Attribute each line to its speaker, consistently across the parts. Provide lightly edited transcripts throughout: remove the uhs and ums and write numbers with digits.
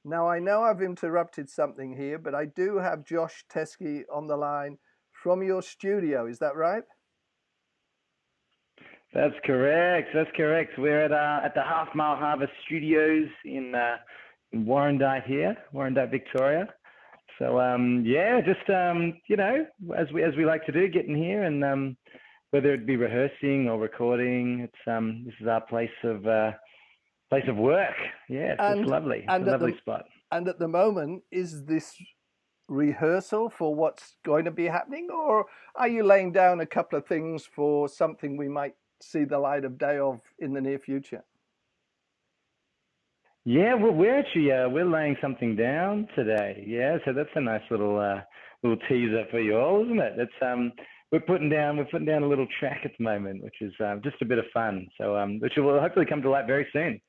Speaker 1: Now, I know I've interrupted something here, but I do have Josh Teskey on the line from your studio. Is that right?
Speaker 2: That's correct. That's correct. We're at the Half Mile Harvest Studios in Warrandyte here, Warrandyte, Victoria. So yeah, just as we like to do, getting here and whether it be rehearsing or recording, this is our place of work. Yes, it's
Speaker 1: And
Speaker 2: lovely. It's a
Speaker 1: and at
Speaker 2: lovely
Speaker 1: the
Speaker 2: spot.
Speaker 1: and at the moment, is this rehearsal for what's going to be happening, or are you laying down a couple of things for something we might see the light of day of in the near future?
Speaker 2: Yeah, well, we're actually we're laying something down today. Yeah, so that's a nice little teaser for you all, isn't it? It's we're putting down a little track at the moment, which is just a bit of fun. So which will hopefully come to light very soon.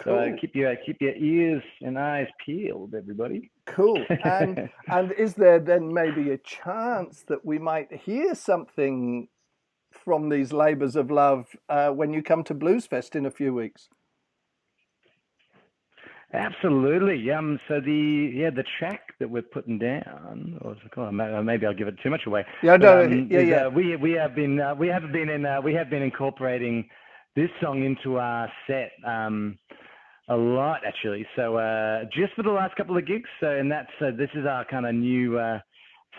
Speaker 2: So
Speaker 1: Cool,
Speaker 2: keep your ears and eyes peeled, everybody.
Speaker 1: cool. And is there then maybe a chance that we might hear something from these labours of love when you come to Bluesfest in a few weeks?
Speaker 2: Absolutely. So the track that we're putting down, or what's it called? Maybe I'll give it too much away.
Speaker 1: Yeah,
Speaker 2: But
Speaker 1: no, yeah,
Speaker 2: is
Speaker 1: yeah.
Speaker 2: we have been incorporating this song into our set a lot actually. So just for the last couple of gigs. So and that's this is our kind of new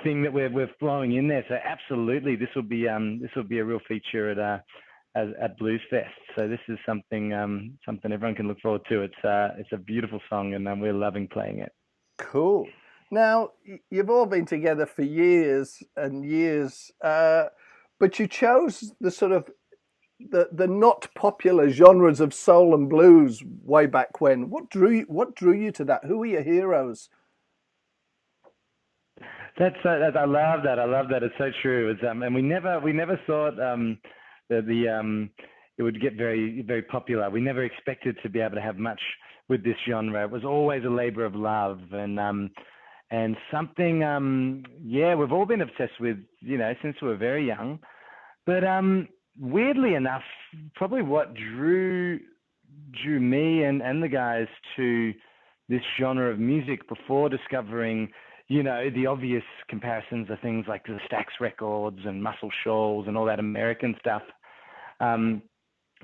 Speaker 2: thing that we're flowing in there. So absolutely, this will be a real feature at Bluesfest. So this is something everyone can look forward to. It's a beautiful song, and we're loving playing it.
Speaker 1: Cool. Now, you've all been together for years and years, but you chose the sort of the not popular genres of soul and blues way back when. What drew you to that? Who were your heroes?
Speaker 2: I love that. I love that. It's so true. And we never thought that it would get very popular. We never expected to be able to have much with this genre. It was always a labor of love, and something yeah, we've all been obsessed with, since we were very young. But weirdly enough, probably what drew me and the guys to this genre of music before discovering, the obvious comparisons are things like the Stax records and Muscle Shoals and all that American stuff. Um,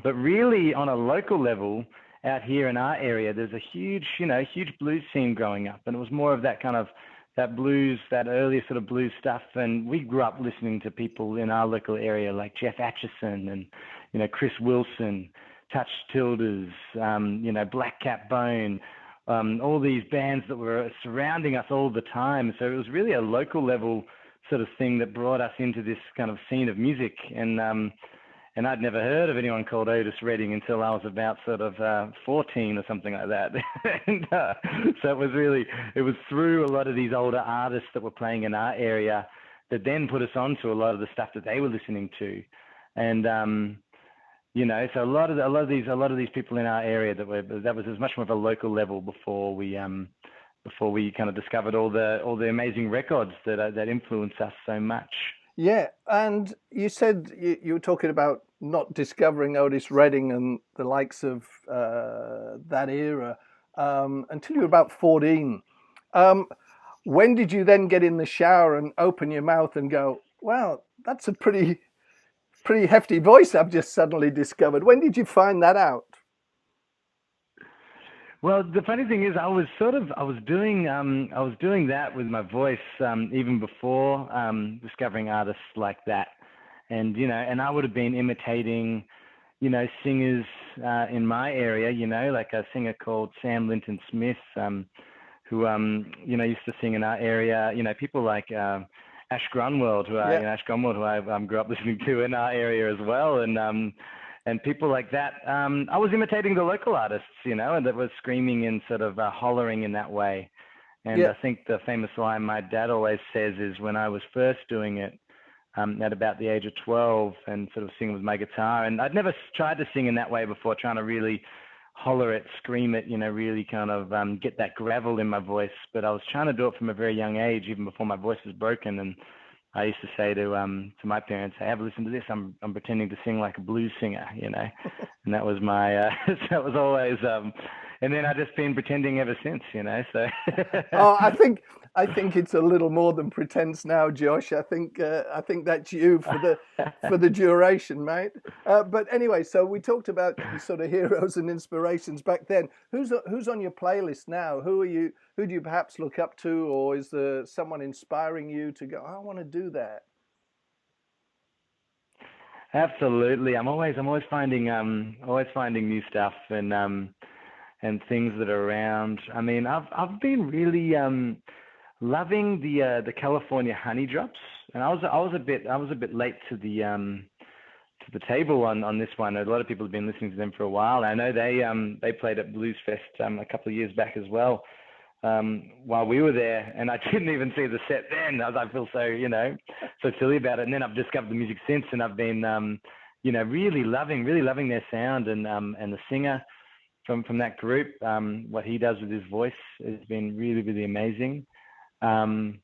Speaker 2: but really, on a local level, out here in our area, there's a huge blues scene growing up, and it was more of that kind of that blues, that earlier sort of blues stuff. And we grew up listening to people in our local area like Jeff Atchison and Chris Wilson, Touch Tildes, Black Cat Bone, all these bands that were surrounding us all the time. So it was really a local level sort of thing that brought us into this kind of scene of music. And I'd never heard of anyone called Otis Redding until I was about sort of 14 or something like that. And so it was through a lot of these older artists that were playing in our area that then put us on to a lot of the stuff that they were listening to. And so a lot of these people in our area that was as much more of a local level before we kind of discovered all the amazing records that influenced us so much.
Speaker 1: Yeah, and you said you were talking about not discovering Otis Redding and the likes of that era until you were about 14. Um, when did you then get in the shower and open your mouth and go, "Wow, that's a pretty hefty voice I've just suddenly discovered"? When did you find that out?
Speaker 2: Well, the funny thing is, I was doing that with my voice even before discovering artists like that, and I would have been imitating, singers in my area, like a singer called Sam Linton Smith, who used to sing in our area, people like Ash Grunwald,
Speaker 1: Yeah,
Speaker 2: who I grew up listening to in our area as well, and people like that. I was imitating the local artists, and that was screaming and sort of hollering in that way. And
Speaker 1: yeah,
Speaker 2: I think the famous line my dad always says is when I was first doing it at about the age of 12 and sort of singing with my guitar. And I'd never tried to sing in that way before, trying to really holler it, scream it, really kind of get that gravel in my voice. But I was trying to do it from a very young age, even before my voice was broken. And I used to say to my parents, "Hey, have a listen to this. I'm pretending to sing like a blues singer," and that was my that was always and then I've just been pretending ever since, so.
Speaker 1: Oh, I think it's a little more than pretense now, Josh. I think that's you for the duration, mate. But anyway, so we talked about your sort of heroes and inspirations back then. Who's on your playlist now? Who do you perhaps look up to, or is there someone inspiring you to go, "Oh, I want to do that"?
Speaker 2: Absolutely. I'm always finding new stuff and things that are around. I mean, I've been really loving the California honey drops, and I was a bit late to the table on this one. A lot of people have been listening to them for a while. I know they played at Bluesfest a couple of years back as well, while we were there, and I didn't even see the set then. I feel so silly about it. And then I've discovered the music since, and I've been really loving their sound, and the singer from that group, what he does with his voice has been really, really amazing. Um,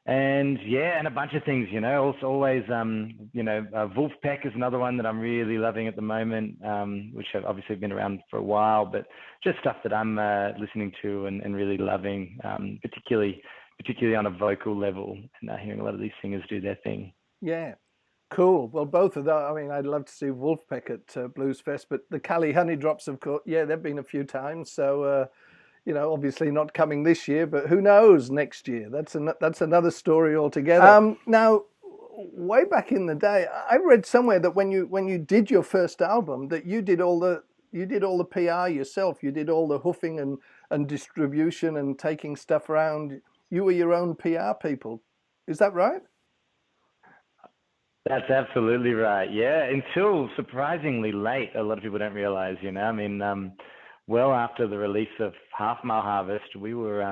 Speaker 2: and yeah, and a bunch of things, also always, Wolfpack is another one that I'm really loving at the moment, which have obviously been around for a while, but just stuff that I'm listening to and really loving, particularly on a vocal level, and hearing a lot of these singers do their thing.
Speaker 1: Yeah, cool. Well, both of those. I mean, I'd love to see Wolfpack at Bluesfest, but the Cali Honey Drops, of course, yeah, they've been a few times. So, obviously not coming this year, but who knows next year? That's another story altogether. Now, way back in the day, I read somewhere that when you did your first album, that you did all the PR yourself. You did all the hoofing and distribution and taking stuff around. You were your own PR people. Is that right?
Speaker 2: That's absolutely right. Yeah, until surprisingly late, a lot of people don't realize, I mean, well after the release of Half Mile Harvest, we were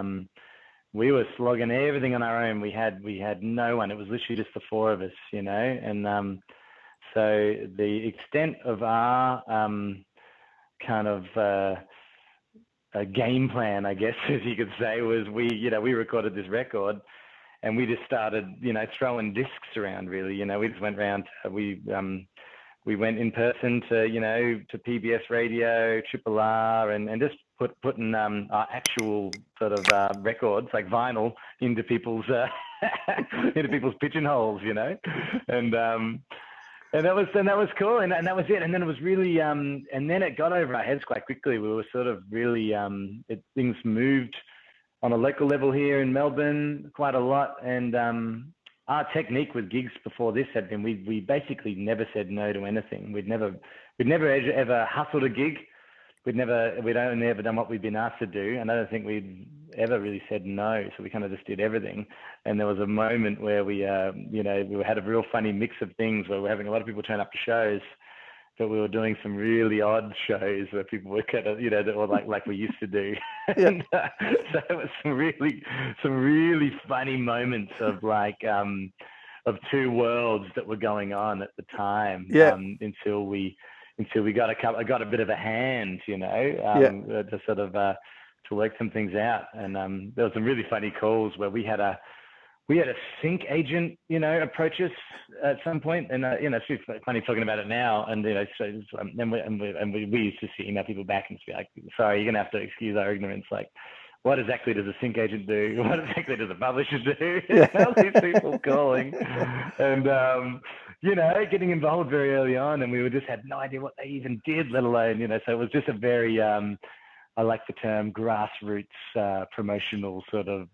Speaker 2: slogging everything on our own. We had no one. It was literally just the four of us, and so the extent of our kind of a game plan, I guess, as you could say, was we recorded this record, and we just started, throwing discs around. Really, we just went around. We went in person to PBS Radio, Triple R, and just putting our actual sort of records, like vinyl, into people's into people's pigeonholes, and that was cool, and that was it. And then it was really, and then it got over our heads quite quickly. We were sort of really, things moved on a local level here in Melbourne quite a lot, and our technique with gigs before this had been we basically never said no to anything. We'd never ever hustled a gig. We'd only ever done what we'd been asked to do, and I don't think we'd ever really said no. So we kind of just did everything. And there was a moment where we had a real funny mix of things where we're having a lot of people turn up to shows, but we were doing some really odd shows where people were kind of, that were like we used to do.
Speaker 1: Yeah.
Speaker 2: And so it was some really funny moments of of two worlds that were going on at the time.
Speaker 1: Yeah.
Speaker 2: Until we got a bit of a hand,
Speaker 1: Yeah.
Speaker 2: to sort of to work some things out. And there was some really funny calls where we had a sync agent, approach us at some point, and it's really funny talking about it now. And we used to email people back and be like, "Sorry, you're gonna have to excuse our ignorance. Like, what exactly does a sync agent do? What exactly does a publisher do?" All these people calling, and getting involved very early on, and we just had no idea what they even did, let alone, So it was just a very I like the term grassroots promotional sort of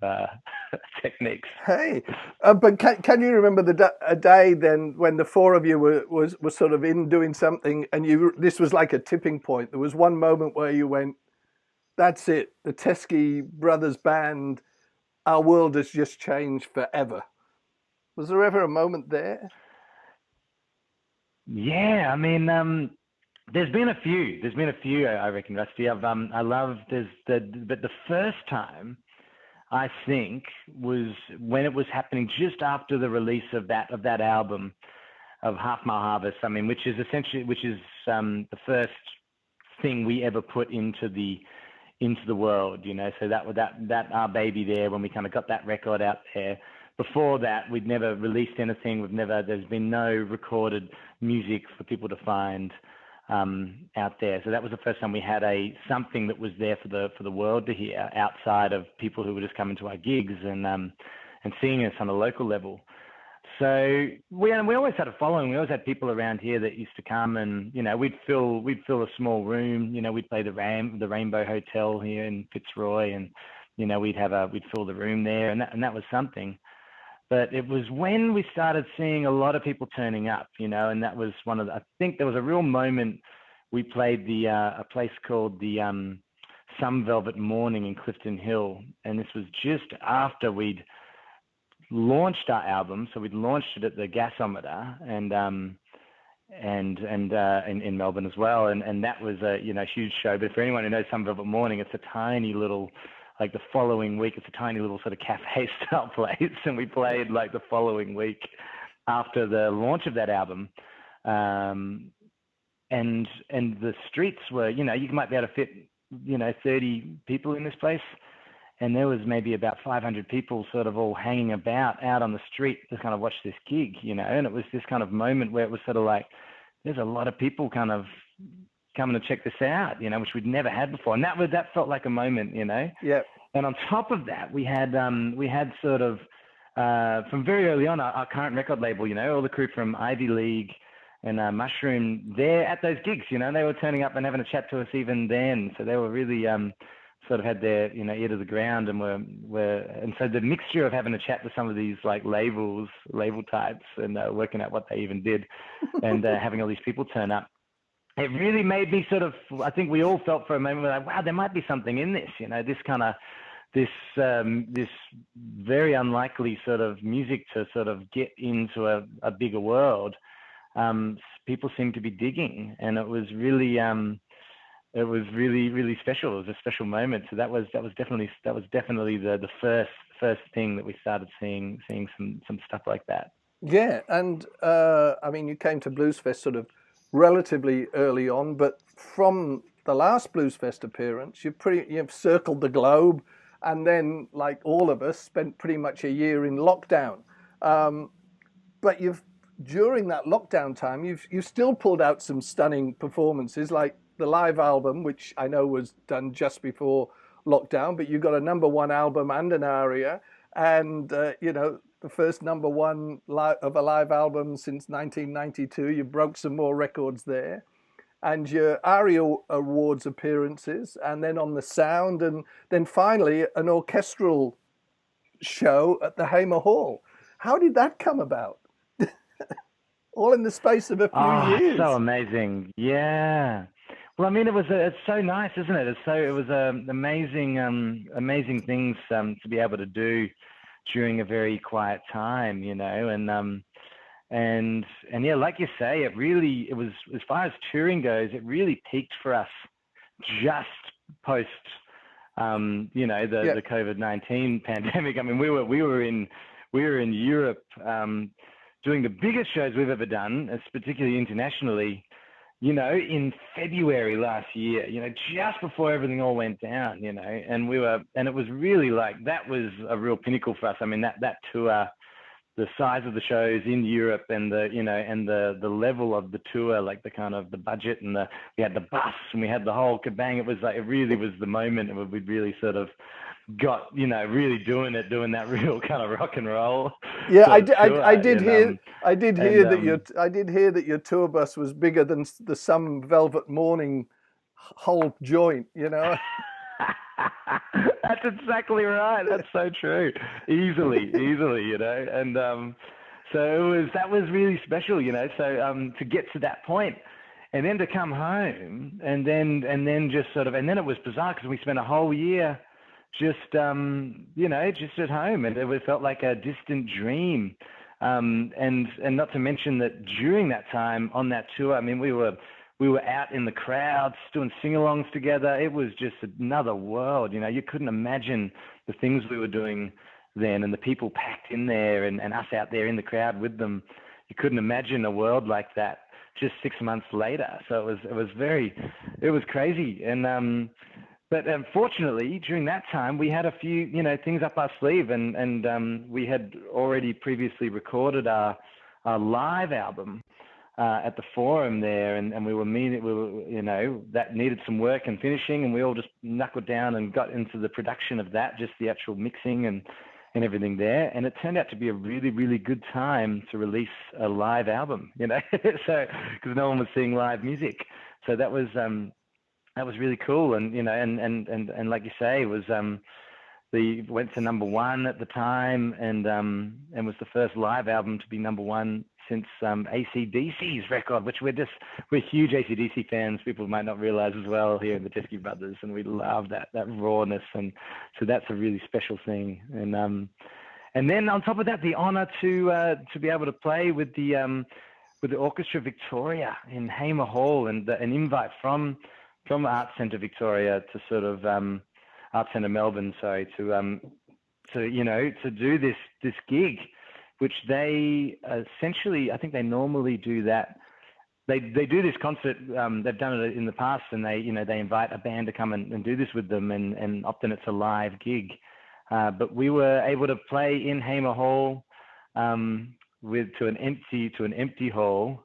Speaker 2: techniques.
Speaker 1: Hey, but can you remember a day then when the four of you were sort of in doing something, and this was like a tipping point? There was one moment where you went, "That's it, the Teskey Brothers Band, our world has just changed forever." Was there ever a moment there?
Speaker 2: Yeah, I mean, there's been a few. I reckon, Rusty. But the first time, I think, was when it was happening just after the release of that album of Half Mile Harvest. I mean, which is the first thing we ever put into the world, So that our baby there, when we kind of got that record out there. Before that, we'd never released anything. There's been no recorded music for people to find. out there. So that was the first time we had something that was there for the world to hear, outside of people who were just coming to our gigs and seeing us on a local level. So we always had a following. We always had people around here that used to come, and we'd fill a small room. We'd play the Rainbow Hotel here in Fitzroy, and we'd fill the room there, and that was something. But it was when we started seeing a lot of people turning up, and that was I think there was a real moment. We played a place called the Some Velvet Morning in Clifton Hill, and this was just after we'd launched our album. So we'd launched it at the Gasometer and in Melbourne as well, and that was a huge show. But for anyone who knows Some Velvet Morning, it's a tiny little, like the following week, it's a tiny little sort of cafe style place, and we played like the following week after the launch of that album, and the streets were, you might be able to fit 30 people in this place. And there was maybe about 500 people sort of all hanging about out on the street to kind of watch this gig, and it was this kind of moment where it was sort of like, there's a lot of people kind of coming to check this out, which we'd never had before. And that felt like a moment,
Speaker 1: Yeah.
Speaker 2: And on top of that, we had sort of, from very early on, our current record label, all the crew from Ivy League and Mushroom, they're at those gigs, they were turning up and having a chat to us even then. So they were really, sort of had their ear to the ground, and and so the mixture of having a chat with some of these like label types and working out what they even did, and having all these people turn up, it really made me sort of, I think we all felt for a moment like, wow, there might be something in this, this kind of this very unlikely sort of music to sort of get into a bigger world. People seem to be digging, and it was really really special. It was a special moment. So that was definitely the first thing that we started seeing some stuff like that.
Speaker 1: Yeah, and I mean, you came to Bluesfest sort of relatively early on, but from the last Bluesfest appearance, you've circled the globe, and then, like all of us, spent pretty much a year in lockdown. But during that lockdown time, you've still pulled out some stunning performances, like the live album, which I know was done just before lockdown, but you got a #1 album and an aria, and the first #1 of a live album since 1992. You broke some more records there, and your ARIA Awards appearances, and then on the sound, and then finally an orchestral show at the Hamer Hall. How did that come about? All in the space of a few years.
Speaker 2: So amazing. Yeah. Well, I mean, it's so nice, isn't it? It was amazing things to be able to do during a very quiet time, and yeah, like you say, it was, as far as touring goes, it really peaked for us just post, the COVID-19 pandemic. I mean, we were in Europe doing the biggest shows we've ever done, particularly internationally, in February last year, just before everything all went down, and it was really like, that was a real pinnacle for us. I mean, that tour, the size of the shows in Europe, and the level of the tour, like the kind of the budget, and we had the bus and we had the whole kabang. It was like, it really was the moment, and we'd really sort of got, really doing that real kind of rock and roll.
Speaker 1: Yeah, I did hear that your tour bus was bigger than the Some Velvet Morning whole joint.
Speaker 2: That's exactly right. That's so true. Easily, and so that was really special, So to get to that point, and then to come home, and then just sort of, and then it was bizarre because we spent a whole year just at home, and it felt like a distant dream. And not to mention that during that time on that tour, I mean, we were out in the crowds doing sing-alongs together. It was just another world, You couldn't imagine the things we were doing then, and the people packed in there, and us out there in the crowd with them. You couldn't imagine a world like that just 6 months later. So it was crazy. And but unfortunately, during that time, we had a few, things up our sleeve, and we had already previously recorded our live album, at the Forum there, and we were that needed some work and finishing, and we all just knuckled down and got into the production of that, just the actual mixing and everything there. And it turned out to be a really, really good time to release a live album, so because no one was seeing live music. So that was really cool. And, and like you say, it was, went to #1 at the time, and was the first live album to be #1 since AC/DC's record, which we're huge AC/DC fans. People might not realize as well here in the Teskey brothers, and we love that rawness, and so that's a really special thing. And then on top of that, the honor to be able to play with the Orchestra Victoria in Hamer Hall, and an invite from Arts Centre Victoria to sort of Arts Centre Melbourne, sorry, to do this gig, which they essentially, I think they normally do that. They do this concert. They've done it in the past, and they invite a band to come and do this with them, and often it's a live gig. But we were able to play in Hamer Hall to an empty hall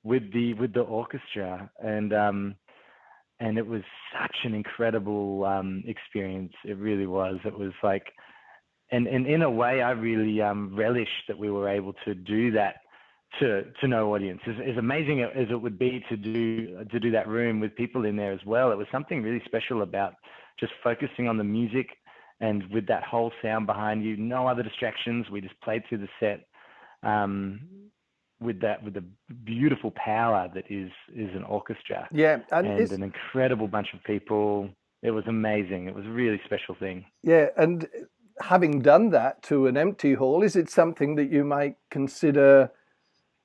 Speaker 2: with the orchestra, and it was such an incredible experience. It really was. It was like, and in a way, I really relished that we were able to do that to no audience. As amazing as it would be to do that room with people in there as well, it was something really special about just focusing on the music, and with that whole sound behind you, no other distractions. We just played through the set with the beautiful power that is an orchestra.
Speaker 1: Yeah, and
Speaker 2: an incredible bunch of people. It was amazing. It was a really special thing.
Speaker 1: Yeah, and having done that to an empty hall, is it something that you might consider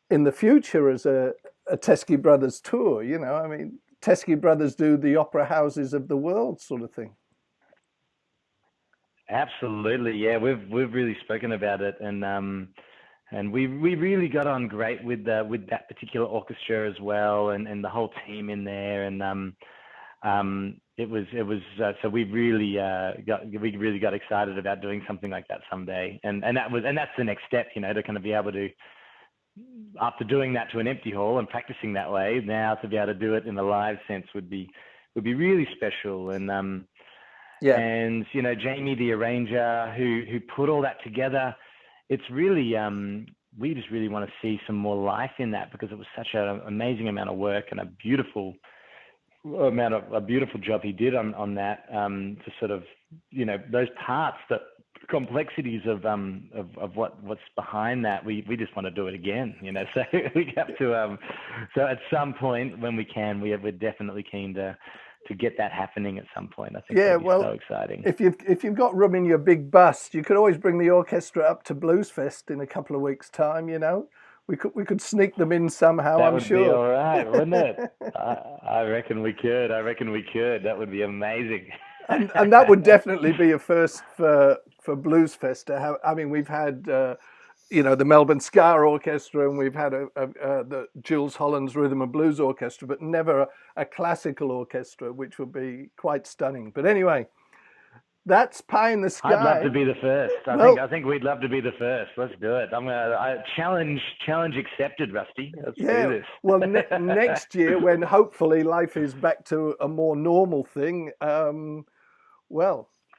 Speaker 1: in the future as a Teskey Brothers tour? I mean, Teskey Brothers do the opera houses of the world sort of thing.
Speaker 2: Absolutely, yeah. We've really spoken about it, and we really got on great with that particular orchestra as well, and the whole team in there, and it was so we really got excited about doing something like that someday, and that's the next step, to kind of be able to, after doing that to an empty hall and practicing that way, now to be able to do it in a live sense would be really special. And
Speaker 1: yeah,
Speaker 2: and Jamie, the arranger, who put all that together, it's really we just really want to see some more life in that, because it was such an amazing amount of work and a beautiful job he did on that, to sort of those parts, the complexities of what's behind that. We just want to do it again, so we have to so at some point when we can, we're definitely keen to get that happening at some point. I think that'd be so exciting.
Speaker 1: If you've got room in your big bus, you could always bring the orchestra up to Bluesfest in a couple of weeks' time. We could sneak them in somehow.
Speaker 2: That
Speaker 1: I'm
Speaker 2: would
Speaker 1: sure.
Speaker 2: be all right, wouldn't it? I reckon we could. That would be amazing.
Speaker 1: And that would definitely be a first for Bluesfest to have. I mean, we've had the Melbourne Ska Orchestra, and we've had the Jules Holland's Rhythm and Blues Orchestra, but never a classical orchestra, which would be quite stunning. But anyway, that's pie in the sky.
Speaker 2: I'd love to be the first. I think we'd love to be the first. Let's do it. Challenge accepted, Rusty. Let's do this.
Speaker 1: Well, next year, when hopefully life is back to a more normal thing,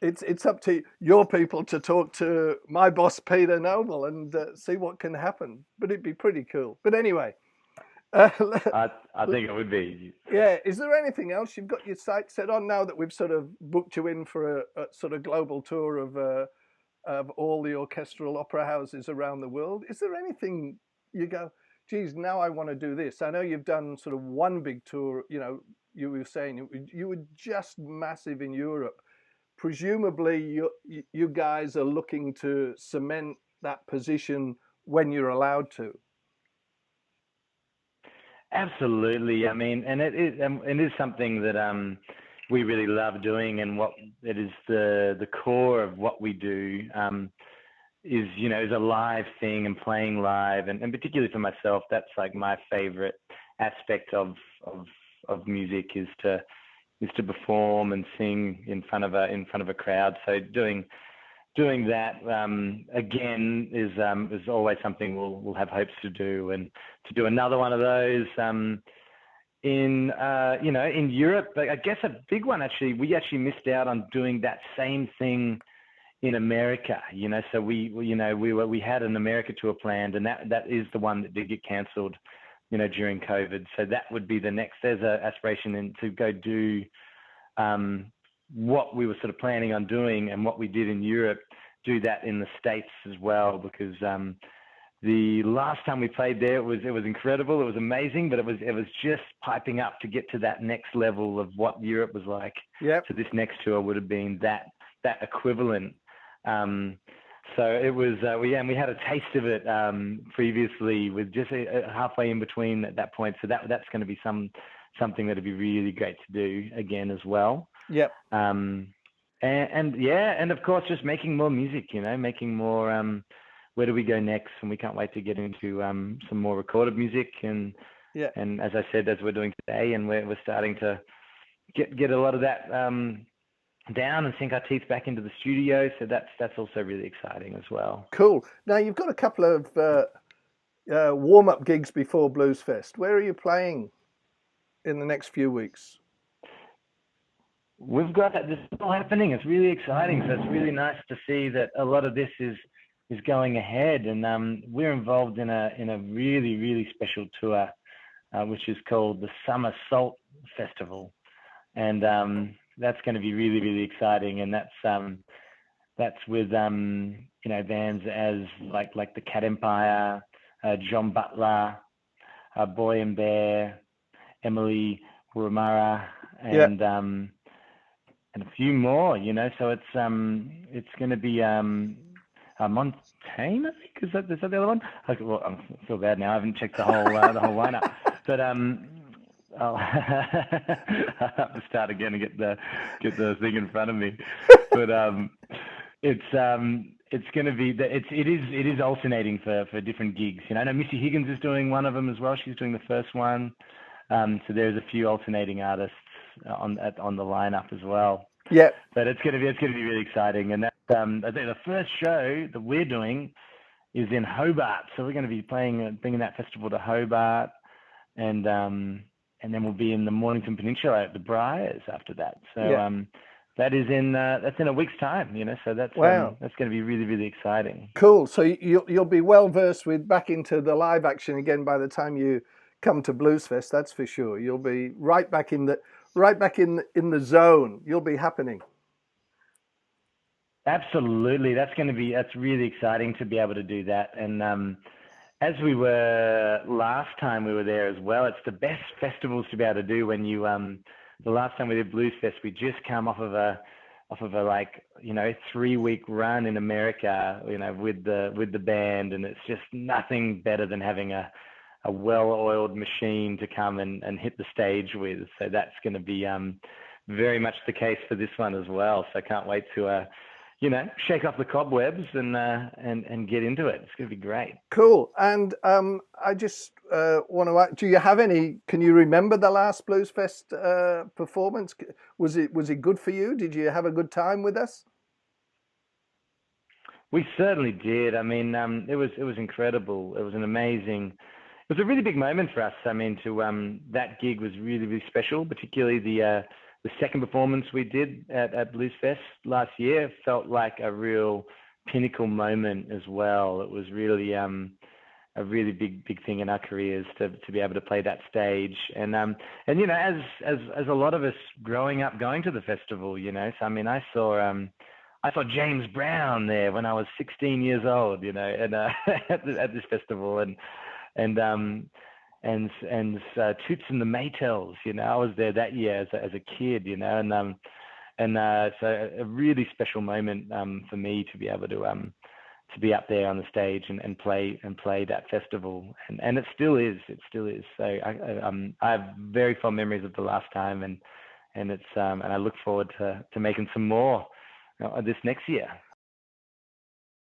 Speaker 1: it's up to your people to talk to my boss, Peter Noble, and see what can happen. But it'd be pretty cool. But anyway.
Speaker 2: I think it would be.
Speaker 1: Yeah. Is there anything else you've got your sights set on now that we've sort of booked you in for a sort of global tour of all the orchestral opera houses around the world? Is there anything you go, geez, now I want to do this? I know you've done sort of one big tour. You were saying you were just massive in Europe. Presumably, you guys are looking to cement that position when you're allowed to.
Speaker 2: Absolutely. I mean, and it is something that we really love doing, and what it is the core of what we do is a live thing and playing live, and particularly for myself, that's like my favorite aspect of music is to perform and sing in front of a crowd. So doing doing that again is always something we'll have hopes to do, and to do another one of those in in Europe. I guess a big one actually. We actually missed out on doing that same thing in America. So we had an America tour planned, and that is the one that did get cancelled. During COVID. So that would be the next. There's an aspiration to go do what we were sort of planning on doing and what we did in Europe, do that in the States as well, because the last time we played there, it was incredible. It was amazing, but it was just piping up to get to that next level of what Europe was like.
Speaker 1: Yep.
Speaker 2: So this next tour would have been that equivalent. So it was, we had a taste of it previously, with just halfway in between at that point. So that's going to be something that'd be really great to do again as well.
Speaker 1: Yep.
Speaker 2: And of course, just making more music, making more, where do we go next? And we can't wait to get into some more recorded music. And as I said, as we're doing today, and we're starting to get a lot of that down and sink our teeth back into the studio. So that's also really exciting as well.
Speaker 1: Cool. Now you've got a couple of warm-up gigs before Bluesfest. Where are you playing in the next few weeks?
Speaker 2: We've got this all happening. It's really exciting. So it's really nice to see that a lot of this is going ahead, and we're involved in a really, really special tour, which is called the Summer Salt Festival, and that's going to be really, really exciting. And that's with bands as like the Cat Empire, John Butler, Boy and Bear, Emily Wuramara, and a few more. So it's going to be Montaigne, I think. Is that the other one? I feel bad now. I haven't checked the whole lineup, but I'll have to start again and get the thing in front of me. But it's going to be it is alternating for different gigs. I know Missy Higgins is doing one of them as well. She's doing the first one. So there's a few alternating artists on the lineup as well.
Speaker 1: Yeah.
Speaker 2: But it's going to be really exciting. And that's I think the first show that we're doing is in Hobart. So we're going to be bringing that festival to Hobart, and then we'll be in the Mornington Peninsula at the Briars after that. So that is that's in a week's time. So that's
Speaker 1: wow.
Speaker 2: That's going to be really, really exciting.
Speaker 1: Cool. So you'll be well versed back into the live action again by the time you come to Bluesfest. That's for sure. You'll be right back in the zone. You'll be happening.
Speaker 2: Absolutely. That's really exciting to be able to do that. And as we were last time we were there as well, it's the best festivals to be able to do when you the last time we did Bluesfest, we just come off of a 3-week run in America, with the band, and it's just nothing better than having a well-oiled machine to come and hit the stage with. So that's going to be very much the case for this one as well. So I can't wait to shake off the cobwebs and get into it. It's going to be great.
Speaker 1: Cool. And I just want to ask, can you remember the last Bluesfest performance? Was it good for you? Did you have a good time with us?
Speaker 2: We certainly did. I mean, it was incredible. It was it was a really big moment for us. I mean, that gig was really, really special, particularly the second performance we did at Bluesfest last year felt like a real pinnacle moment as well. It was really a really big thing in our careers to be able to play that stage. And as a lot of us growing up going to the festival, so I mean, I saw James Brown there when I was 16 years old, and at this festival, and Toots and the Maytals, I was there that year as a kid, and so a really special moment for me to be able to be up there on the stage and play that festival, and it still is. So I have very fond memories of the last time, and it's and I look forward to making some more this next year.